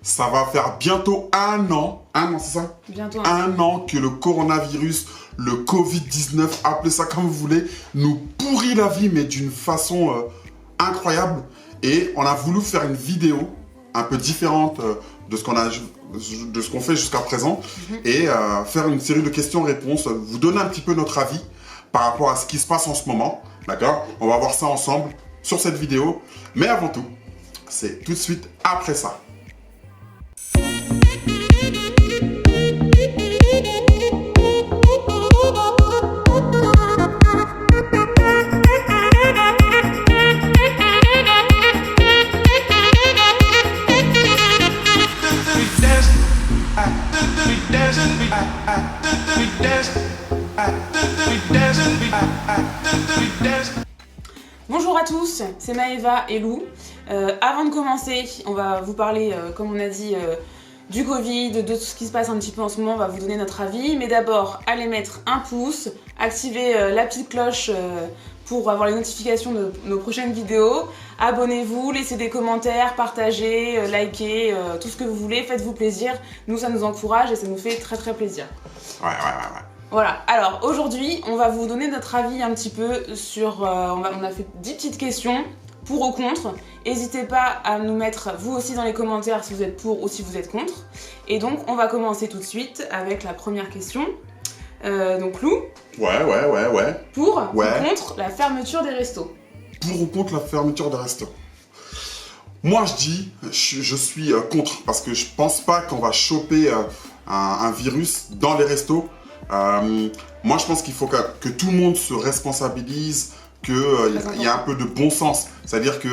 Ça va faire bientôt un an, c'est ça? Bientôt un an que le coronavirus, le Covid-19, appelez ça comme vous voulez, nous pourrit la vie, mais d'une façon incroyable. Et on a voulu faire une vidéo un peu différente de ce qu'on fait jusqu'à présent et faire une série de questions-réponses, vous donner un petit peu notre avis par rapport à ce qui se passe en ce moment. D'accord? On va voir ça ensemble sur cette vidéo. Mais avant tout, c'est tout de suite après ça. Bonjour à tous, c'est Maëva et Lou. Avant de commencer, on va vous parler, comme on a dit, du Covid, de tout ce qui se passe un petit peu en ce moment, on va vous donner notre avis. Mais d'abord, allez mettre un pouce, activez la petite cloche pour avoir les notifications de nos prochaines vidéos. Abonnez-vous, laissez des commentaires, partagez, likez, tout ce que vous voulez, faites-vous plaisir. Nous, ça nous encourage et ça nous fait très très plaisir. Ouais. Voilà, alors aujourd'hui, on va vous donner notre avis un petit peu sur... on a fait 10 petites questions, pour ou contre. N'hésitez pas à nous mettre, vous aussi, dans les commentaires si vous êtes pour ou si vous êtes contre. Et donc, on va commencer tout de suite avec la première question. Donc, Lou. Ouais. Pour ou contre la fermeture des restos? Pour ou contre la fermeture des restos? Moi, je suis contre, parce que je pense pas qu'on va choper un virus dans les restos. Moi, je pense qu'il faut que tout le monde se responsabilise, qu'il y a un peu de bon sens. C'est-à-dire que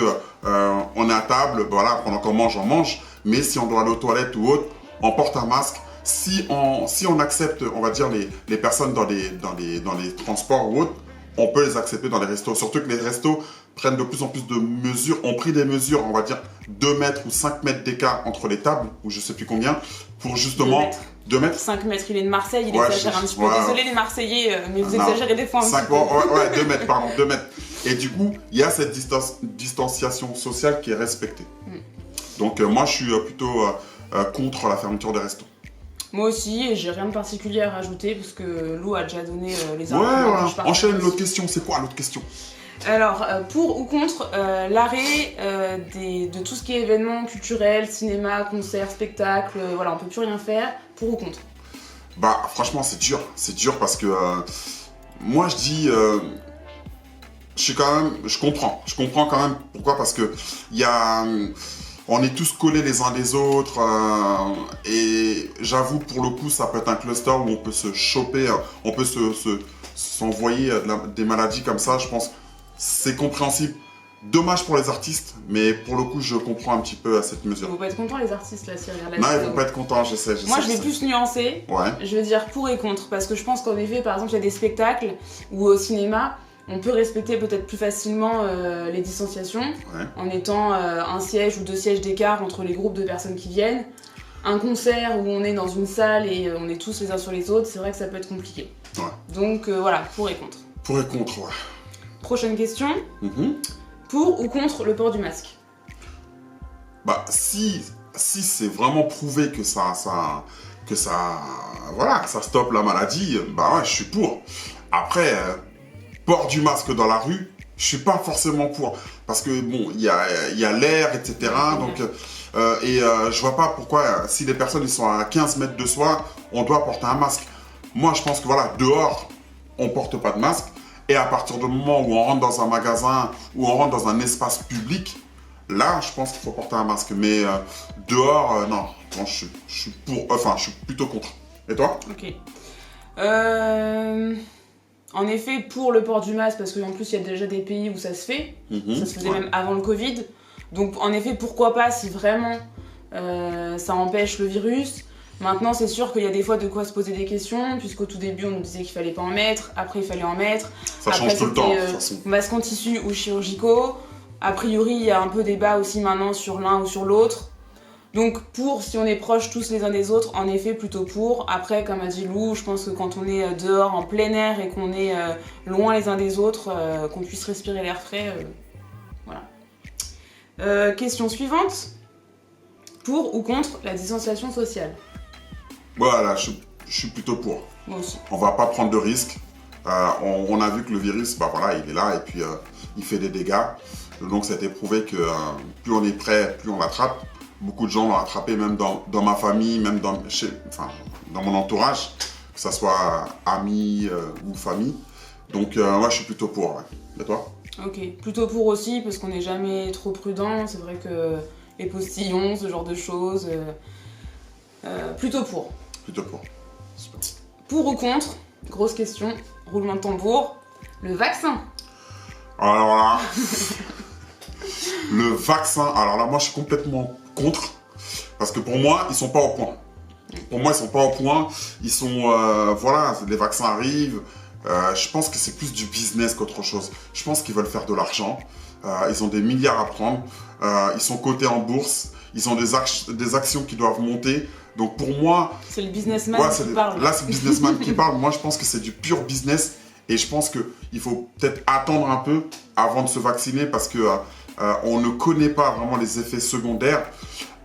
on est à table, voilà, pendant qu'on mange, on mange. Mais si on doit aller aux toilettes ou autre, on porte un masque. Si on accepte, on va dire, les personnes dans les transports ou autre, on peut les accepter dans les restos. Surtout que les restos prennent de plus en plus de mesures, ont pris des mesures, on va dire 2 mètres ou 5 mètres d'écart entre les tables, ou je sais plus combien, pour justement... 2 mètres 5 mètres, il est de Marseille, il exagère un petit peu. Désolé les Marseillais, mais vous exagérez des fois un petit peu. Ouais, 2 mètres, pardon, 2 mètres. Et du coup, il y a cette distanciation sociale qui est respectée. Donc moi, je suis plutôt contre la fermeture des restos. Moi aussi, et j'ai rien de particulier à rajouter, parce que Lou a déjà donné les arguments. Ouais, enchaîne l'autre question, c'est quoi l'autre question? Alors, pour ou contre l'arrêt de tout ce qui est événements culturels, cinéma, concerts, spectacles, voilà, on peut plus rien faire, pour ou contre? Bah, franchement, c'est dur parce que moi, je dis, je comprends quand même, pourquoi? Parce que on est tous collés les uns des autres et j'avoue, pour le coup, ça peut être un cluster où on peut se choper, on peut s'envoyer des maladies comme ça, je pense. C'est compréhensible. Dommage pour les artistes, mais pour le coup, je comprends un petit peu cette mesure. Ils vont pas être contents, les artistes, là, s'ils regardent la vidéo. Non, vidéo. ils vont pas être contents, je sais. Moi, je vais plus nuancer. Ouais. Je vais dire pour et contre, parce que je pense qu'en effet, par exemple, il y a des spectacles ou au cinéma, on peut respecter peut-être plus facilement les distanciations en étant un siège ou 2 sièges d'écart entre les groupes de personnes qui viennent. Un concert où on est dans une salle et on est tous les uns sur les autres, c'est vrai que ça peut être compliqué. Ouais. Donc voilà, pour et contre. Pour et contre, ouais. Prochaine question. Pour ou contre le port du masque? Bah, si c'est vraiment prouvé que ça stoppe la maladie, bah ouais, je suis pour. Après, port du masque dans la rue, je suis pas forcément pour. Parce que bon, il y a l'air, etc. Donc, je vois pas pourquoi, si les personnes ils sont à 15 mètres de soi, on doit porter un masque. Moi, je pense que voilà, dehors, on porte pas de masque. Et à partir du moment où on rentre dans un magasin, ou on rentre dans un espace public, là, je pense qu'il faut porter un masque. Mais dehors, non. Bon, je suis plutôt contre. Et toi? Ok. En effet, pour le port du masque, parce qu'en plus, il y a déjà des pays où ça se fait. Ça se faisait même avant le Covid. Donc, en effet, pourquoi pas si vraiment ça empêche le virus. Maintenant, c'est sûr qu'il y a des fois de quoi se poser des questions, puisqu'au tout début, on nous disait qu'il fallait pas en mettre, après il fallait en mettre. Ça change tout le temps, de toute façon. Masques en tissu ou chirurgicaux. A priori, il y a un peu débat aussi maintenant sur l'un ou sur l'autre. Donc si on est proches tous les uns des autres, en effet, plutôt pour. Après, comme a dit Lou, je pense que quand on est dehors, en plein air, et qu'on est loin les uns des autres, qu'on puisse respirer l'air frais, voilà. Question suivante. Pour ou contre la distanciation sociale? Voilà, je suis plutôt pour. Moi aussi. On va pas prendre de risques. On a vu que le virus, bah voilà, il est là et puis il fait des dégâts. Donc ça a été prouvé que plus on est prêt, plus on l'attrape. Beaucoup de gens l'ont attrapé, même dans ma famille, même dans mon entourage, que ce soit amis ou famille. Donc moi je suis plutôt pour. Ouais. Et toi? Ok, plutôt pour aussi, parce qu'on n'est jamais trop prudent. C'est vrai que les postillons, ce genre de choses, plutôt pour. Plutôt pour. Super. Pour ou contre, grosse question, roulement de tambour, le vaccin. Alors là, le vaccin, alors là, moi je suis complètement contre, parce que pour moi, ils sont pas au point. Pour moi, ils sont pas au point, ils sont, voilà, les vaccins arrivent, je pense que c'est plus du business qu'autre chose. Je pense qu'ils veulent faire de l'argent, ils ont des milliards à prendre, ils sont cotés en bourse, ils ont des actions qui doivent monter. Donc pour moi... C'est le businessman qui parle. Là, c'est le businessman qui parle. Moi, je pense que c'est du pur business. Et je pense qu'il faut peut-être attendre un peu avant de se vacciner parce qu'on ne connaît pas vraiment les effets secondaires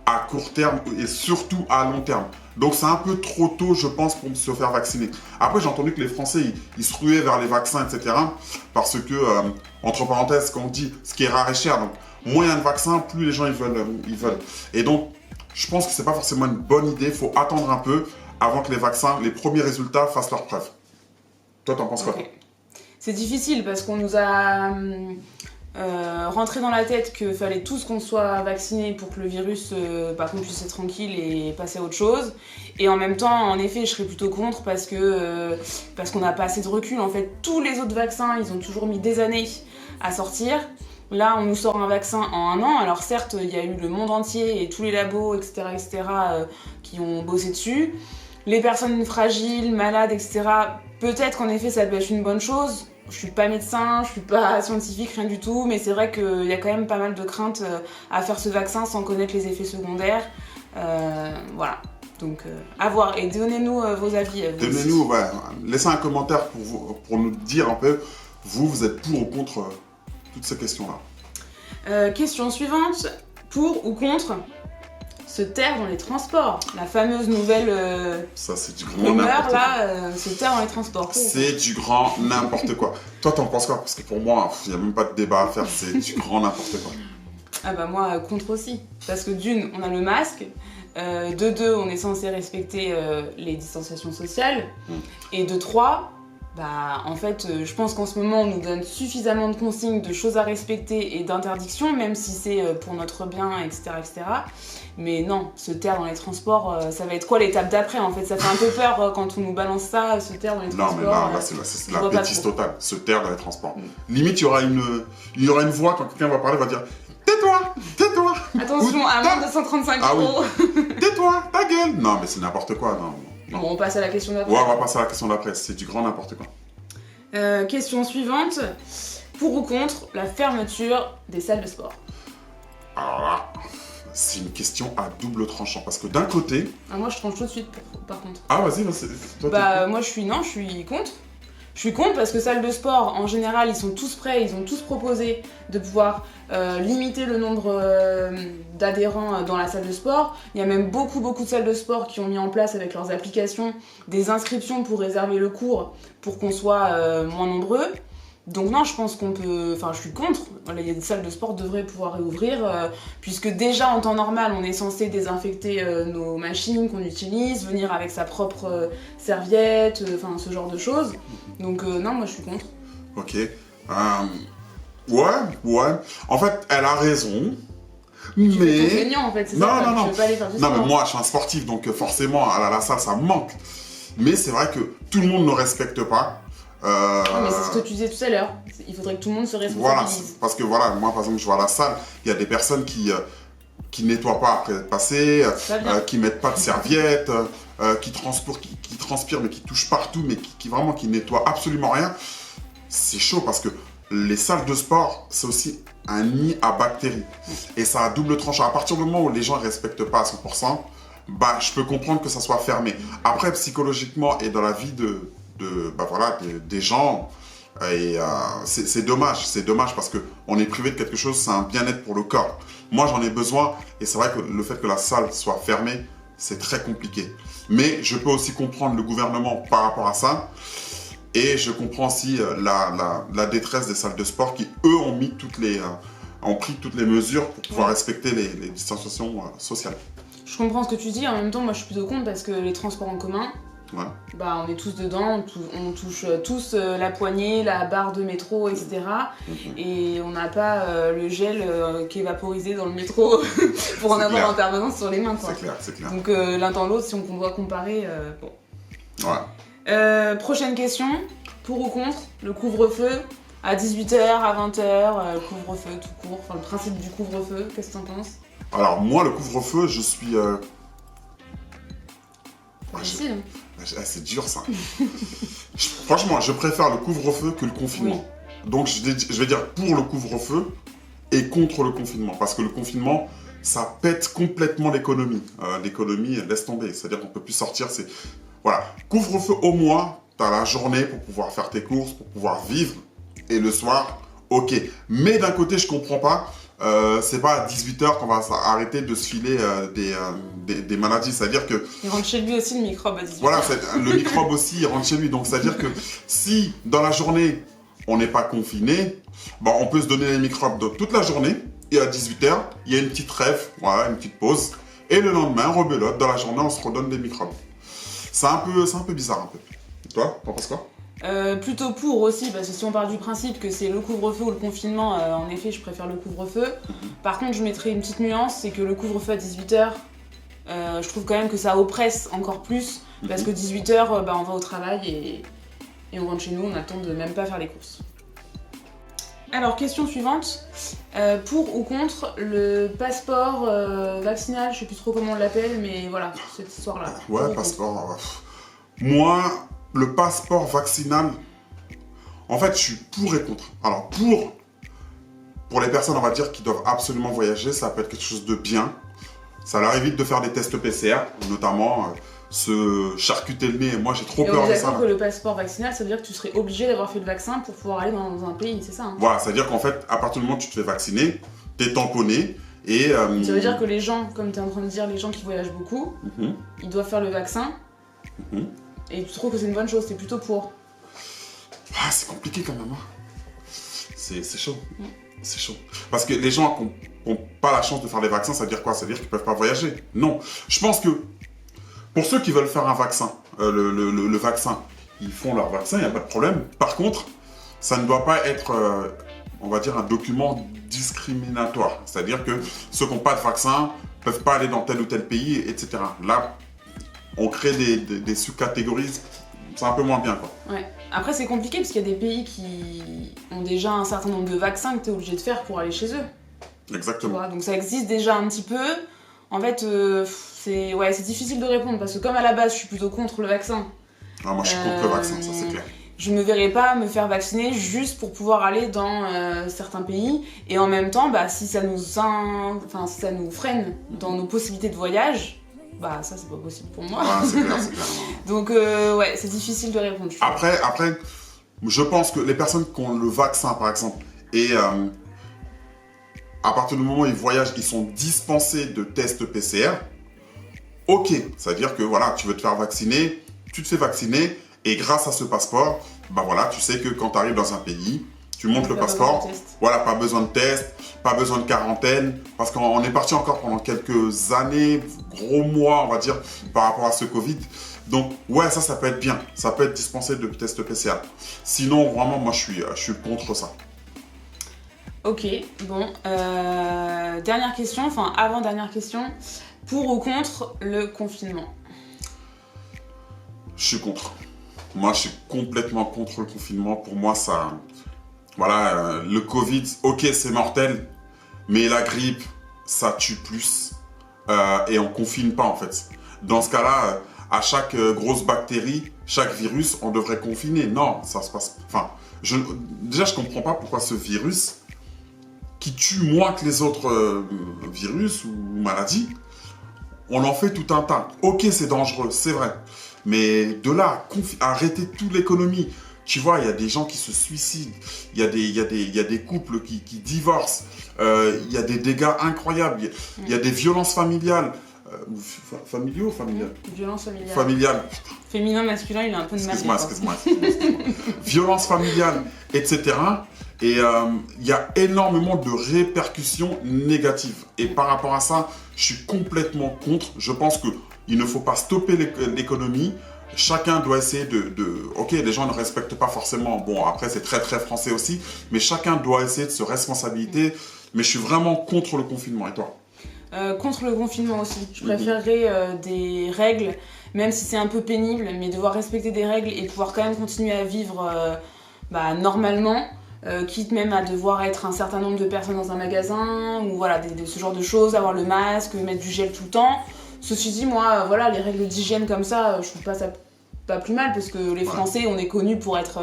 à court terme et surtout à long terme. Donc c'est un peu trop tôt, je pense, pour se faire vacciner. Après, j'ai entendu que les Français, ils se ruaient vers les vaccins, etc. Parce que, entre parenthèses, comme on dit, ce qui est rare est cher. Donc moins il y a de vaccins, plus les gens ils veulent. Et donc, je pense que c'est pas forcément une bonne idée. Il faut attendre un peu avant que les premiers résultats fassent leurs preuves. Toi, t'en penses quoi? C'est difficile parce qu'on nous a rentré dans la tête qu'il fallait tous qu'on soit vaccinés pour que le virus, qu'on puisse être tranquille et passer à autre chose. Et en même temps, en effet, je serais plutôt contre parce qu'on n'a pas assez de recul. En fait, tous les autres vaccins, ils ont toujours mis des années à sortir. Là, on nous sort un vaccin en 1 an. Alors certes, il y a eu le monde entier et tous les labos, etc., qui ont bossé dessus. Les personnes fragiles, malades, etc., peut-être qu'en effet, ça peut être une bonne chose. Je suis pas médecin, je suis pas scientifique, rien du tout, mais c'est vrai qu'il y a quand même pas mal de craintes à faire ce vaccin sans connaître les effets secondaires. Voilà. Donc, à voir. Et donnez-nous vos avis. Donnez-nous, ouais. Laissez un commentaire pour nous dire un peu, vous êtes pour ou contre toutes ces questions-là. Question suivante. Pour ou contre se taire dans les transports? La fameuse nouvelle ça, c'est du grand n'importe quoi. Se taire dans les transports. C'est du grand n'importe quoi. Toi, t'en penses quoi? Parce que pour moi, il n'y a même pas de débat à faire, c'est du grand n'importe quoi. Ah bah moi, contre aussi. Parce que d'une, on a le masque. De deux, on est censé respecter les distanciations sociales. Et de trois, en fait, je pense qu'en ce moment, on nous donne suffisamment de consignes, de choses à respecter et d'interdictions, même si c'est pour notre bien, etc., etc. Mais non, se taire dans les transports, ça va être quoi l'étape d'après? En fait, ça fait un peu peur quand on nous balance ça, se taire dans les transports. Non, mais là, c'est la bêtise totale, se taire dans les transports. Limite, il y aura une voix quand quelqu'un va parler, va dire tais-toi, tais-toi. Attention, amende de 135 €. Ah oui. Tais-toi, ta gueule. Non, mais c'est n'importe quoi, non. Bon, on passe à la question d'après. Ouais, on va passer à la question d'après, c'est du grand n'importe quoi. Question suivante. Pour ou contre la fermeture des salles de sport? Alors là, c'est une question à double tranchant, parce que d'un côté... moi, je tranche tout de suite, par contre. Ah, vas-y, toi, moi, je suis contre. Je suis contre parce que salles de sport, en général, ils sont tous prêts, ils ont tous proposé de pouvoir limiter le nombre d'adhérents dans la salle de sport. Il y a même beaucoup de salles de sport qui ont mis en place avec leurs applications des inscriptions pour réserver le cours pour qu'on soit moins nombreux. Donc non, je pense qu'on peut... Enfin, je suis contre. Il y a des salles de sport devraient pouvoir réouvrir, puisque déjà, en temps normal, on est censé désinfecter nos machines qu'on utilise, venir avec sa propre serviette, ce genre de choses. Donc non, moi, je suis contre. Ok. Ouais. En fait, elle a raison. Mais... C'est contraignant, en fait, c'est ça. Non. Je veux pas aller faire du sport. sport. Non, mais moi, je suis un sportif, donc forcément, à la salle, ça me manque. Mais c'est vrai que tout le monde ne respecte pas. Mais c'est ce que tu disais tout à l'heure. Il faudrait que tout le monde se responsabilise. Voilà, parce que moi par exemple, je vois à la salle, il y a des personnes qui nettoient pas après être passées, qui mettent pas de serviette, qui transpirent mais qui touchent partout, mais qui nettoient absolument rien. C'est chaud parce que les salles de sport, c'est aussi un nid à bactéries. Et ça a double tranchant. À partir du moment où les gens ne respectent pas à 100%, je peux comprendre que ça soit fermé. Après, psychologiquement et dans la vie des gens, et c'est dommage parce qu'on est privé de quelque chose, c'est un bien-être pour le corps. Moi, j'en ai besoin. Et c'est vrai que le fait que la salle soit fermée, c'est très compliqué. Mais je peux aussi comprendre le gouvernement par rapport à ça. Et je comprends aussi la détresse des salles de sport qui, eux, ont pris toutes les mesures pour pouvoir respecter les distanciations sociales. Je comprends ce que tu dis, en même temps, moi je suis plutôt contre parce que les transports en commun, bah, on est tous dedans, on touche tous la poignée, la barre de métro, etc. Et on n'a pas le gel qui est vaporisé dans le métro pour en avoir en permanence sur les mains. Quoi. C'est clair. Donc l'un dans l'autre, si on doit comparer, bon. Prochaine question, pour ou contre le couvre-feu à 18h, à 20h, couvre-feu tout court, enfin le principe du couvre-feu, qu'est-ce que t'en penses? Alors moi, le couvre-feu, je suis... Facile. C'est dur ça. Franchement, je préfère le couvre-feu que le confinement. Oui. Donc je vais dire pour le couvre-feu et contre le confinement. Parce que le confinement, ça pète complètement l'économie. L'économie, laisse tomber. C'est-à-dire qu'on ne peut plus sortir. Voilà. Couvre-feu au moins, tu as la journée pour pouvoir faire tes courses, pour pouvoir vivre. Et le soir, ok. Mais d'un côté, je comprends pas. C'est pas à 18h qu'on va arrêter de se filer des maladies. C'est-à-dire que... Il rentre chez lui aussi le microbe à 18h. Voilà, le microbe aussi, il rentre chez lui. Donc, c'est-à-dire que si, dans la journée, on n'est pas confiné, bah, on peut se donner les microbes toute la journée. Et à 18h, il y a une petite trêve, voilà, une petite pause. Et le lendemain, rebelote, dans la journée, on se redonne des microbes. C'est un peu bizarre, un peu. Et toi, t'en penses quoi ? Plutôt pour aussi, parce que si on part du principe que c'est le couvre-feu ou le confinement, en effet, je préfère le couvre-feu. Par contre, je mettrais une petite nuance, c'est que le couvre-feu à 18h, je trouve quand même que ça oppresse encore plus, parce que 18h, bah, on va au travail et on rentre chez nous, on a le temps de même pas faire les courses. Alors, question suivante, pour ou contre le passeport vaccinal, je sais plus trop comment on l'appelle, mais voilà, cette histoire-là. Ouais, passeport. Moi... Le passeport vaccinal, en fait, je suis pour et contre. Alors, pour les personnes, on va dire, qui doivent absolument voyager, ça peut être quelque chose de bien. Ça leur évite de faire des tests PCR, notamment se charcuter le nez. Moi, j'ai trop peur de ça. Que le passeport vaccinal, ça veut dire que tu serais obligé d'avoir fait le vaccin pour pouvoir aller dans un pays, c'est ça hein? Voilà, c'est-à-dire qu'en fait, à partir du moment où tu te fais vacciner, t'es tamponné. Et, ça veut dire que les gens, comme tu es en train de dire, les gens qui voyagent beaucoup, ils doivent faire le vaccin. Et tu trouves que c'est une bonne chose, c'est plutôt pour? Ah, c'est compliqué quand même. C'est chaud. C'est chaud. Parce que les gens qui n'ont pas la chance de faire les vaccins, ça veut dire quoi? Ça veut dire qu'ils ne peuvent pas voyager. Non. Je pense que pour ceux qui veulent faire un vaccin, le vaccin, ils font leur vaccin, il n'y a pas de problème. Par contre, ça ne doit pas être, on va dire, un document discriminatoire. C'est-à-dire que ceux qui n'ont pas de vaccin ne peuvent pas aller dans tel ou tel pays, etc. Là, on crée des sous-catégories, c'est un peu moins bien, quoi. Ouais. Après, c'est compliqué parce qu'il y a des pays qui ont déjà un certain nombre de vaccins que tu es obligé de faire pour aller chez eux. Exactement. Tu vois, donc ça existe déjà un petit peu. En fait, c'est difficile de répondre parce que comme à la base, je suis plutôt contre le vaccin. Ah, moi, je suis contre le vaccin, ça c'est clair. Je me verrais pas me faire vacciner juste pour pouvoir aller dans certains pays. Et en même temps, bah, si ça nous freine dans nos possibilités de voyage... Bah ça c'est pas possible pour moi. Ouais, c'est clair. Donc ouais, c'est difficile de répondre. Après, je pense que les personnes qui ont le vaccin par exemple, et à partir du moment où ils voyagent, ils sont dispensés de tests PCR, ok, c'est-à-dire que voilà, tu veux te faire vacciner, tu te fais vacciner, et grâce à ce passeport, bah voilà, tu sais que quand tu arrives dans un pays, tu montres le passeport, voilà, pas besoin de test, pas besoin de quarantaine, parce qu'on est parti encore pendant quelques années, gros mois, on va dire, par rapport à ce Covid. Donc, ouais, ça peut être bien. Ça peut être dispensé de tests PCR. Sinon, vraiment, moi, je suis contre ça. Ok, bon. Dernière question, enfin, avant-dernière question. Pour ou contre le confinement? Je suis contre. Moi, je suis complètement contre le confinement. Pour moi, ça... Voilà, le Covid, ok, c'est mortel, mais la grippe, ça tue plus. Et on confine pas, en fait. Dans ce cas-là, à chaque grosse bactérie, chaque virus, on devrait confiner. Non, ça se passe... Enfin, déjà, je comprends pas pourquoi ce virus, qui tue moins que les autres virus ou maladies, on en fait tout un tas. Ok, c'est dangereux, c'est vrai. Mais de là, arrêter toute l'économie, tu vois, il y a des gens qui se suicident, il y a des couples qui divorcent, il y a des dégâts incroyables, il y a des violences familiales. Familiaux ou familiales? Violence familiale. Familiales. Féminin, masculin, il a un peu de mal. Excuse-moi. Violence familiale, etc. Et il y a énormément de répercussions négatives. Et par rapport à ça, je suis complètement contre. Je pense qu'il ne faut pas stopper l'économie. Chacun doit essayer Ok, les gens ne respectent pas forcément. Bon, après, c'est très, très français aussi. Mais chacun doit essayer de se responsabiliser. Mais je suis vraiment contre le confinement. Et toi? Contre le confinement aussi. Je préférerais des règles, même si c'est un peu pénible, mais devoir respecter des règles et pouvoir quand même continuer à vivre normalement. Quitte même à devoir être un certain nombre de personnes dans un magasin, ou voilà, ce genre de choses, avoir le masque, mettre du gel tout le temps. Ceci dit, moi, voilà, les règles d'hygiène comme ça, je trouve pas ça pas plus mal, parce que les Français, on est connus pour être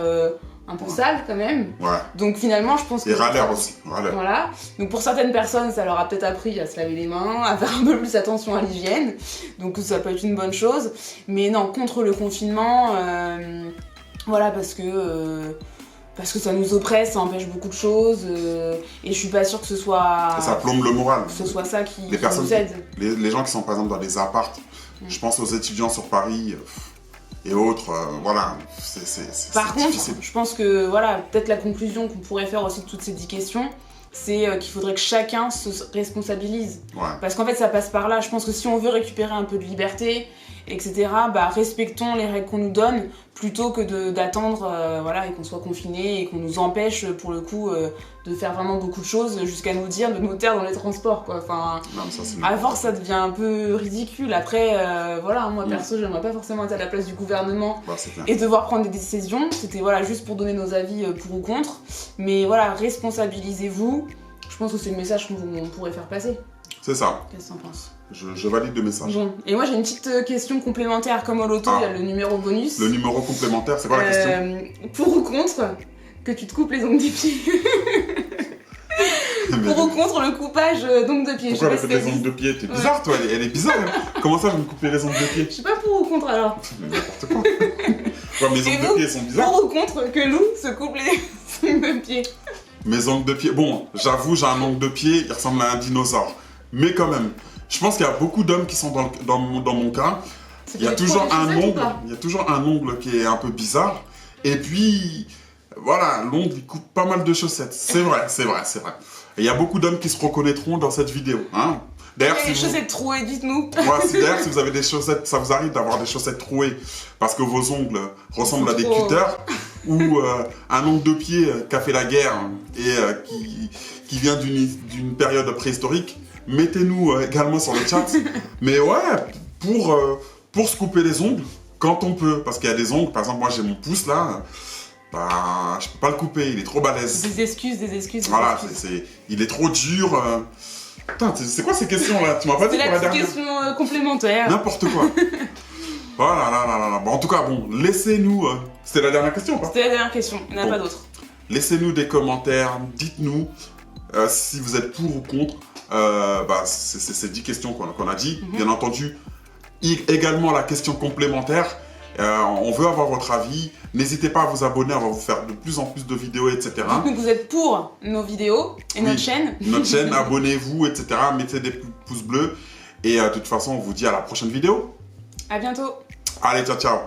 un peu sales quand même. Ouais. Donc finalement, je pense que... Et râleurs aussi. Râleurs. Voilà. Donc pour certaines personnes, ça leur a peut-être appris à se laver les mains, à faire un peu plus attention à l'hygiène. Donc ça peut être une bonne chose. Mais non, contre le confinement, voilà, parce que ça nous oppresse, ça empêche beaucoup de choses, et je suis pas sûre que ce soit... Et ça plombe le moral. Que ce soit ça qui personnes, nous aide. Les gens qui sont par exemple dans des apparts, je pense aux étudiants sur Paris et autres, voilà, c'est Par contre, difficile. je pense que, voilà, peut-être la conclusion qu'on pourrait faire aussi de toutes ces 10 questions, c'est qu'il faudrait que chacun se responsabilise. Ouais. Parce qu'en fait, ça passe par là. Je pense que si on veut récupérer un peu de liberté, etc., respectons les règles qu'on nous donne, plutôt que d'attendre voilà, et qu'on soit confiné et qu'on nous empêche, pour le coup, de faire vraiment beaucoup de choses, jusqu'à nous dire de nous taire dans les transports, quoi. Enfin, non, mais ça, à force, ça devient un peu ridicule. Après, voilà, moi, perso, j'aimerais pas forcément être à la place du gouvernement et devoir prendre des décisions. C'était voilà, juste pour donner nos avis pour ou contre. Mais voilà, responsabilisez-vous. Je pense que c'est le message qu'on pourrait faire passer. C'est ça. Qu'est-ce que t'en penses? Je valide le message. Bon. Et moi j'ai une petite question complémentaire, comme au loto, il y a le numéro bonus. Le numéro complémentaire, c'est quoi la question? Pour ou contre que tu te coupes les ongles des pieds? Pour ou contre le coupage d'ongles de pied? Pourquoi avec les ongles de pied? T'es bizarre toi, elle est bizarre. Comment ça je vais me couper les ongles de pied? Je sais pas pour ou contre alors. Mais n'importe quoi. Quoi, mes ongles de pied sont bizarres? Pour ou contre que Lou se coupe les ongles de pied? Mes ongles de pied, bon, j'avoue, j'ai un ongle de pied, il ressemble à un dinosaure. Mais quand même, je pense qu'il y a beaucoup d'hommes qui sont dans mon cas. Il y a toujours un ongle qui est un peu bizarre. Et puis, voilà, l'ongle, il coupe pas mal de chaussettes. C'est vrai. Et il y a beaucoup d'hommes qui se reconnaîtront dans cette vidéo. Hein. D'ailleurs, si chaussettes trouées, dites-nous. D'ailleurs, si vous avez des chaussettes, ça vous arrive d'avoir des chaussettes trouées parce que vos ongles ressemblent à des cutters, ou un ongle de pied qui a fait la guerre et qui vient d'une période préhistorique, mettez-nous également sur le chat. Mais ouais, pour se couper les ongles, quand on peut, parce qu'il y a des ongles, par exemple, moi j'ai mon pouce là, je peux pas le couper, il est trop balèze. Des excuses. Voilà, il est trop dur. Putain, c'est quoi ces questions-là? Tu m'as pas dit pour la dernière question complémentaire. N'importe quoi. Voilà, là. Bon, en tout cas, bon, laissez-nous... C'était la dernière question ou pas? C'était la dernière question, il n'y en a pas d'autres. Laissez-nous des commentaires, dites-nous si vous êtes pour ou contre c'est ces 10 questions qu'on a dit. Bien entendu, également la question complémentaire. On veut avoir votre avis. N'hésitez pas à vous abonner, on va vous faire de plus en plus de vidéos, etc. Dites-nous que vous êtes pour nos vidéos et notre chaîne. Notre chaîne, abonnez-vous, etc. Mettez des pouces bleus. Et de toute façon, on vous dit à la prochaine vidéo. À bientôt. Allez, ciao.